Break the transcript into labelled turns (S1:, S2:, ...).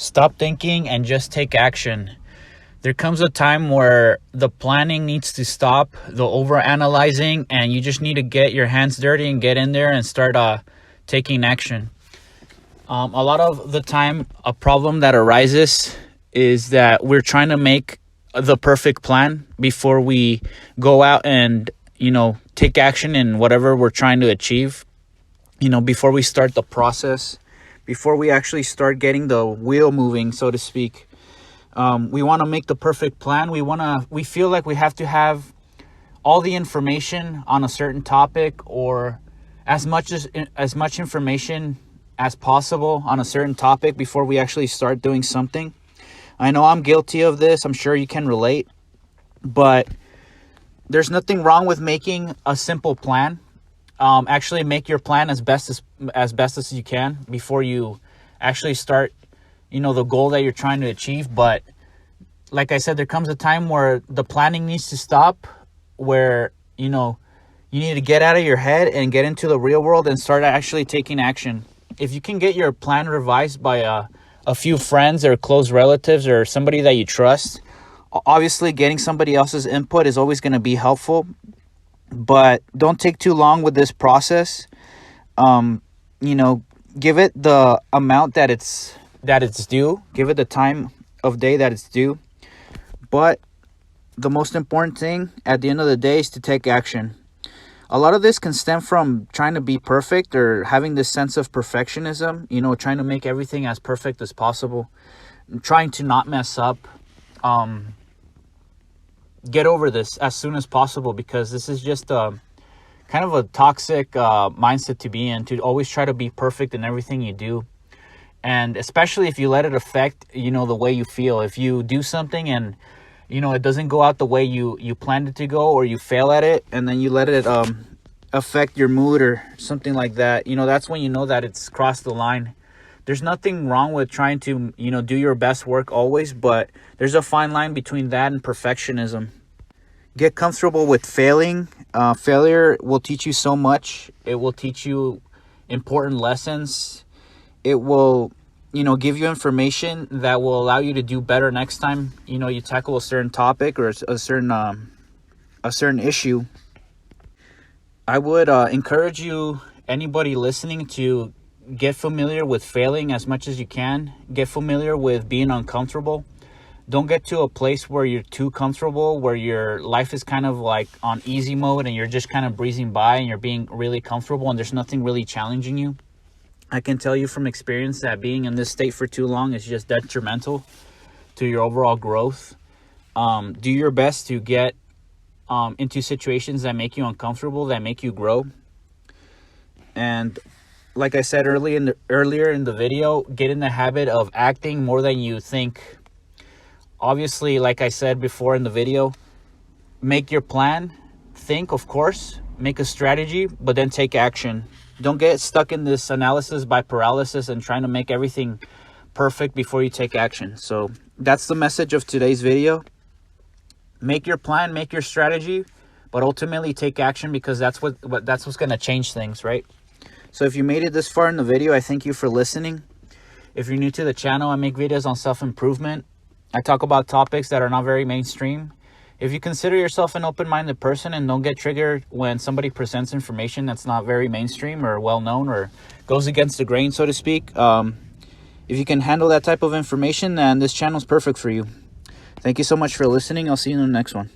S1: Stop thinking and just take action. There comes a time where the planning needs to stop, the over-analyzing, and you just need to get your hands dirty and get in there and start taking action. A lot of the time, a problem that arises is that we're trying to make the perfect plan before we go out and, take action in whatever we're trying to achieve. Before we start the process, before we actually start getting the wheel moving, so to speak. We want to make the perfect plan. We feel like we have to have all the information on a certain topic, or as much information as possible on a certain topic before we actually start doing something. I know I'm guilty of this. I'm sure you can relate, but there's nothing wrong with making a simple plan. Actually make your plan as best as you can before you actually start the goal that you're trying to achieve. But like I said, there comes a time where the planning needs to stop, where you need to get out of your head and get into the real world and start actually taking action. If you can get your plan revised by a few friends or close relatives or somebody that you trust, obviously getting somebody else's input is always going to be helpful, but don't take too long with this process. Give it the amount that it's due. Give it the time of day that it's due. But the most important thing at the end of the day is to take action. A lot of this can stem from trying to be perfect or having this sense of perfectionism, trying to make everything as perfect as possible, trying to not mess up. Get over this as soon as possible, because this is just kind of a toxic mindset to be in, to always try to be perfect in everything you do. And especially if you let it affect, the way you feel. If you do something and, it doesn't go out the way you planned it to go, or you fail at it, and then you let it affect your mood or something like that, that's when you know that it's crossed the line. There's nothing wrong with trying to, do your best work always, but there's a fine line between that and perfectionism. Get comfortable with failing. Failure will teach you so much. It will teach you important lessons. It will, give you information that will allow you to do better next time, you tackle a certain topic or a certain issue. I would encourage you, anybody listening, to get familiar with failing as much as you can. Get familiar with being uncomfortable. Don't get to a place where you're too comfortable, where your life is kind of like on easy mode and you're just kind of breezing by and you're being really comfortable and there's nothing really challenging you. I can tell you from experience that being in this state for too long is just detrimental to your overall growth. Do your best to get into situations that make you uncomfortable, that make you grow. And like I said earlier in the video, get in the habit of acting more than you think. Obviously, like I said before in the video, make your plan, think, of course, make a strategy, but then take action. Don't get stuck in this analysis by paralysis and trying to make everything perfect before you take action. So that's the message of today's video. Make your plan, make your strategy, but ultimately take action, because that's what's going to change things, right? So if you made it this far in the video, I thank you for listening. If you're new to the channel, I make videos on self-improvement. I talk about topics that are not very mainstream. If you consider yourself an open-minded person and don't get triggered when somebody presents information that's not very mainstream or well-known or goes against the grain, so to speak, if you can handle that type of information, then this channel is perfect for you. Thank you so much for listening. I'll see you in the next one.